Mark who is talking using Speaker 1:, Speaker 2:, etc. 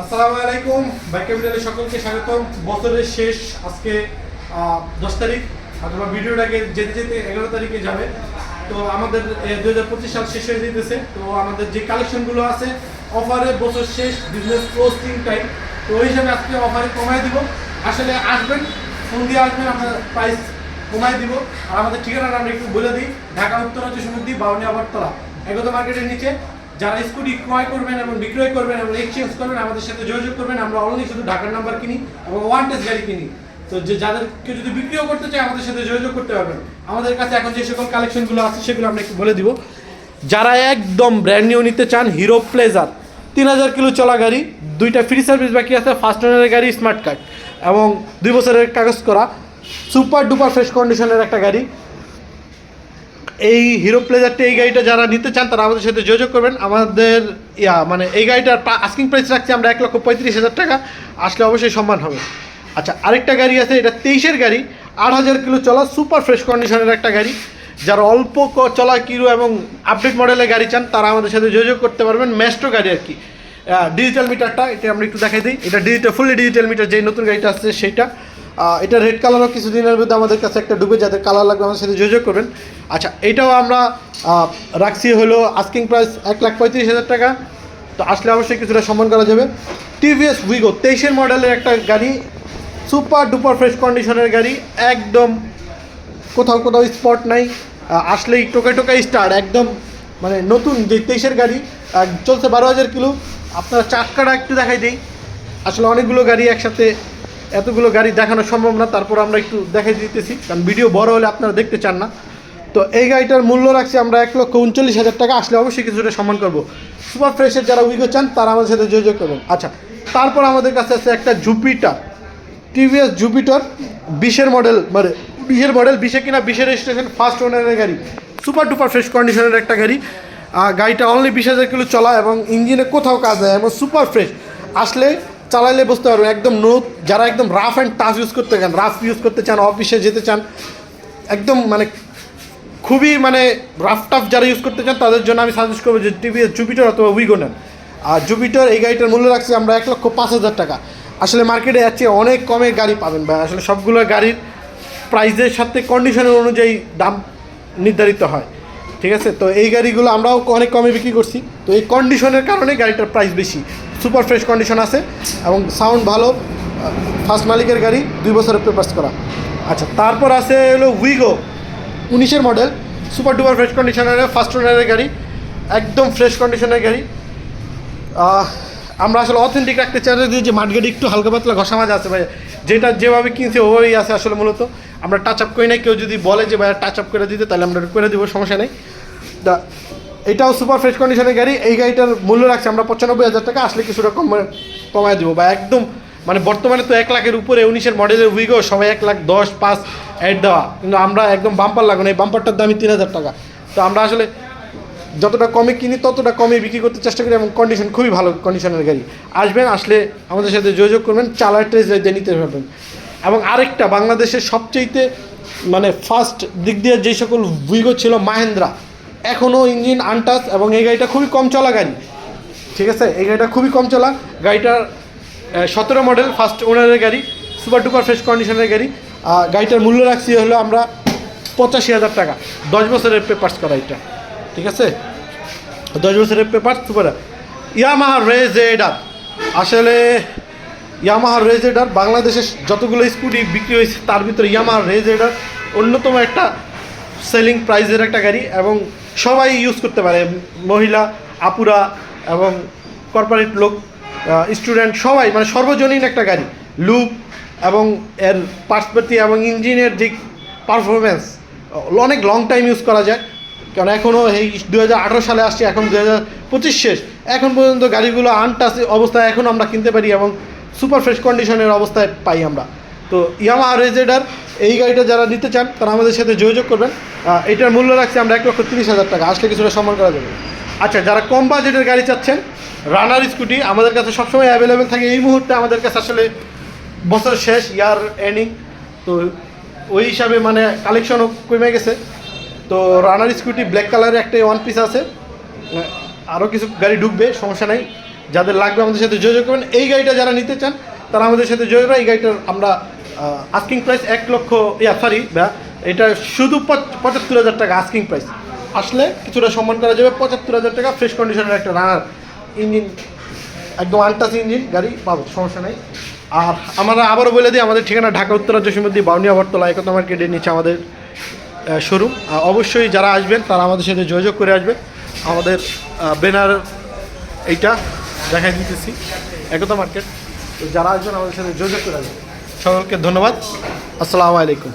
Speaker 1: আসসালামু আলাইকুম, বাইক ক্যাপিটালে সকলকে স্বাগতম। বছরের শেষ আজকে 10 তারিখ, অথবা ভিডিওটাকে যেতে যেতে 11 তারিখে যাবে। তো আমাদের 2025 সাল শেষ হয়ে যেতেছে। তো আমাদের যে কালেকশনগুলো আছে অফারে, বছর শেষ বিজনেস ক্লোজিং টাইম, তো ওই হিসাবে আজকে অফারে কমায় দিব। আসলে আসবেন, ফোন দিয়ে আসবেন, আমরা প্রাইস কমায় দিব। আর আমাদের ঠিকানাটা আমরা একটু বলে দিই, ঢাকা উত্তরা চৌষট্টি বাউনি আবরতলা এগোতো মার্কেটের নিচে। যারা স্কুটি ক্রয় করবেন এবং বিক্রয় করবেন এবং এক্সচেঞ্জ করবেন, আমাদের সাথে যোগাযোগ করবেন। আমরা অনলি শুধু ঢাকার নাম্বার কিনি এবং ওয়ান টেস্ট গাড়ি কিনি। তো যে যাদেরকে যদি বিক্রিও করতে চায়, আমাদের সাথে যোগাযোগ করতে পারবেন। আমাদের কাছে এখন যে সকল কালেকশনগুলো আছে সেগুলো আমরা একটু বলে দিব। যারা একদম ব্র্যান্ড নিউ নিতে চান, হিরো প্লেজার 3000 কিলো চলা গাড়ি, 2টা ফ্রি সার্ভিস বাকি আছে, ফার্স্ট ওনারের গাড়ি, স্মার্ট কার্ড এবং 2 বছরের কাগজ করা, সুপার ডুপার ফ্রেশ কন্ডিশনের একটা গাড়ি। এই হিরো প্লেজারটা, এই গাড়িটা যারা নিতে চান তারা আমাদের সাথে যোগাযোগ করবেন। আমাদের এই গাড়িটার আস্কিং প্রাইস রাখছি আমরা 1,35,000 টাকা, আসলে অবশ্যই সম্মান হবে। আচ্ছা, আরেকটা গাড়ি আছে, এটা 23-এর গাড়ি, 8000 কিলো চলা, সুপার ফ্রেশ কন্ডিশনের একটা গাড়ি। যারা অল্প চলা কিলো এবং আপডেট মডেলের গাড়ি চান তারা আমাদের সাথে যোগাযোগ করতে পারবেন। ম্যাস্ট্রো গাড়ি আর কি। ডিজিটাল মিটারটা এটা আমরা একটু দেখাই দিই। এটা ফুলি ডিজিটাল মিটার, যেই নতুন গাড়িটা আসছে সেইটা। এটা রেড কালারও কিছুদিনের মধ্যে আমাদের কাছে একটা ডুবে, যাদের কালার লাগবে আমাদের সাথে যোগাযোগ করবেন। আচ্ছা, এইটাও আমরা রাখছি হলো আস্কিং প্রাইস 1,35,000 টাকা। তো আসলে অবশ্যই কিছুটা সম্মান করা যাবে। টিভিএস উইগো 23-এর মডেলের একটা গাড়ি, সুপার ডুপার ফ্রেশ কন্ডিশনের গাড়ি, একদম কোথাও কোথাও স্পট নাই, আসলেই টোকাই স্টার্ট, একদম মানে নতুন। যে 23-এর গাড়ি চলছে 12,000 কিলো। আপনারা চাক্কাটা একটু দেখাই দিই। আসলে অনেকগুলো গাড়ি একসাথে, এতগুলো গাড়ি দেখানো সম্ভব না, তারপর আমরা একটু দেখাই দিতেছি, কারণ ভিডিও বড় হলে আপনারা দেখতে চান না। তো এই গাড়িটার মূল্য রাখছি আমরা 1,39,000 টাকা, আসলে অবশ্যই কিছুটা সম্মান করবো। সুপার ফ্রেশের যারা উইগো চান তারা আমাদের সাথে যোগাযোগ করবেন। আচ্ছা, তারপর আমাদের কাছে আছে একটা জুপিটার, টিভিএস জুপিটার 20-এর মডেল, মানে 20 কিনা 20-এর রেজিস্ট্রেশন, ফার্স্ট ওনারের গাড়ি, সুপার ডুপার ফ্রেশ কন্ডিশনের একটা গাড়ি। গাড়িটা অনলি 20,000 কিলো চলা এবং ইঞ্জিনে কোথাও কাজ হয় এবং সুপার ফ্রেশ। আসলে চালাইলে বুঝতে পারবেন একদম যারা একদম রাফ অ্যান্ড টাফ ইউজ করতে চান, অফিসে যেতে চান, একদম মানে খুবই মানে রাফ টাফ যারা ইউজ করতে চান তাদের জন্য আমি সাজেস্ট করবো যে টিভিএস জুপিটার অথবা উইগো নেন। আর জুপিটার এই গাড়িটার মূল্য রাখছি আমরা 1,05,000 টাকা। আসলে মার্কেটে যাচ্ছে অনেক কমে গাড়ি পাবেন ভাই। আসলে সবগুলো গাড়ির প্রাইসের সাথে কন্ডিশনের অনুযায়ী দাম নির্ধারিত হয়, ঠিক আছে? তো এই গাড়িগুলো আমরাও অনেক কমে বিক্রি করছি। তো এই কন্ডিশনের কারণে গাড়িটার প্রাইস বেশি। সুপার ফ্রেশ কন্ডিশন আছে এবং সাউন্ড ভালো, ফার্স্ট মালিকের গাড়ি, 2 বছরের পেপারস করা। আচ্ছা, তারপর আছে হলো উইগো 19-এর মডেল, সুপার ডুপার ফ্রেশ কন্ডিশনের ফার্স্ট ওনারের গাড়ি, একদম ফ্রেশ কন্ডিশনের গাড়ি। আমরা আসলে অথেন্টিক রাখতে চাই যে মাঠগাড়ি একটু হালকা পাতলা ঘষা মাজা আছে ভাই, যেটা যেভাবে কিনছে ওভাবেই আছে। আসলে মূলত আমরা টাচ আপ করি নাই, কেউ যদি বলে যে ভাই টাচ আপ করে দিতে তাহলে আমরা করে দিব, সমস্যা নেই। এটাও সুপার ফ্রেশ কন্ডিশনের গাড়ি। এই গাড়িটার মূল্য রাখছে আমরা 95,000 টাকা, আসলে কিছুটা কমায় দেবো বা একদম মানে বর্তমানে তো 1 লাখের উপরে 19-এর মডেলের উইগো সবাই 1,10,000 5 অ্যাড দেওয়া, কিন্তু আমরা একদম বাম্পার লাগানো। এই বাম্পারটার দামই 3,000 টাকা। তো আমরা আসলে যতটা কমে কিনি ততটা কমে বিক্রি করতে চেষ্টা করি এবং কন্ডিশন খুবই ভালো কন্ডিশনের গাড়ি। আসবেন, আসলে আমাদের সাথে যোগাযোগ করবেন, চালার টেস্ট দিয়ে নিতে পারবেন। এবং আরেকটা বাংলাদেশের সবচেয়েতে মানে ফার্স্ট দিক দিয়ে যে সকল উইগো ছিল মাহেন্দ্রা, এখনও ইঞ্জিন আনটাচ এবং এই গাড়িটা খুবই কম চলা গাড়ি, ঠিক আছে? এই গাড়িটা খুবই কম চলা। গাড়িটার 17 মডেল, ফার্স্ট ওনারের গাড়ি, সুপার ডুপার ফ্রেশ কন্ডিশনের গাড়ি। গাড়িটার মূল্য রাখছি হলো আমরা 85,000 টাকা, 10 বছরের পেপারস করা এটা, ঠিক আছে? 10 বছরের পেপার সুপার। ইয়ামাহা রেজেডার, আসলে ইয়ামাহা রেজেডার বাংলাদেশের যতগুলো স্কুটি বিক্রি হয়েছে তার ভিতরে ইয়ামাহা রেজেডার অন্যতম একটা সেলিং প্রাইজের একটা গাড়ি এবং সবাই ইউজ করতে পারে, মহিলা, আপুরা এবং কর্পোরেট লোক, স্টুডেন্ট, সবাই মানে সর্বজনীন একটা গাড়ি। লুক এবং এর পার্টসপাতি এবং ইঞ্জিনের যে পারফরমেন্স অনেক লং টাইম ইউজ করা যায়। কারণ এখনও এই 2018 সালে আসছে, এখন 2025 শেষ, এখন পর্যন্ত গাড়িগুলো আনটাচ অবস্থায় এখন আমরা কিনতে পারি এবং সুপার ফ্রেশ কন্ডিশনের অবস্থায় পাই আমরা। তো ইয়ামাহা রেজেডার এই গাড়িটা যারা নিতে চান তারা আমাদের সাথে যোগাযোগ করবেন। এটার মূল্য রাখছি আমরা 1,30,000 টাকা, আসলে কিছুটা সম্মান করা যাবে। আচ্ছা, যারা কম বাজেটের গাড়ি চাচ্ছেন, রানার স্কুটি আমাদের কাছে সবসময় অ্যাভেলেবেল থাকে। এই মুহূর্তে আমাদের কাছে আসলে বছর শেষ, ইয়ার এন্ডিং, তো ওই হিসাবে মানে কালেকশনও কমে গেছে। তো রানার স্কুটি ব্ল্যাক কালারের একটা 1 পিস আছে, আরও কিছু গাড়ি ঢুকবে, সমস্যা নেই। যাদের লাগবে আমাদের সাথে যোগাযোগ করবেন। এই গাড়িটা যারা নিতে চান তারা আমাদের সাথে যোগাযোগ করবেন। এই গাড়িটার আমরা আস্কিং প্রাইস 1 লক্ষ এটা শুধু 75,000 টাকা আস্কিং প্রাইস। আসলে কিছুটা সম্মান করা যাবে। 75,000 টাকা ফ্রেশ কন্ডিশনের একটা রানার ইঞ্জিন, একদম আনটাচ ইঞ্জিন গাড়ি পাবে, সমস্যা নেই। আর আমরা আবারও বলে দিই, আমাদের ঠিকানা ঢাকা উত্তরা জসীমউদ্দি বাউনিয়া বটতলা একতা মার্কেটের নিচে আমাদের শোরুম। অবশ্যই যারা আসবেন তারা আমাদের সাথে যোগাযোগ করে আসবেন। আমাদের ব্যানার এইটা দেখাই দিতেছি, একতা মার্কেট। তো যারা আসবেন আমাদের সাথে যোগাযোগ করে আসবেন। সকলকে ধন্যবাদ। আসসালামু আলাইকুম।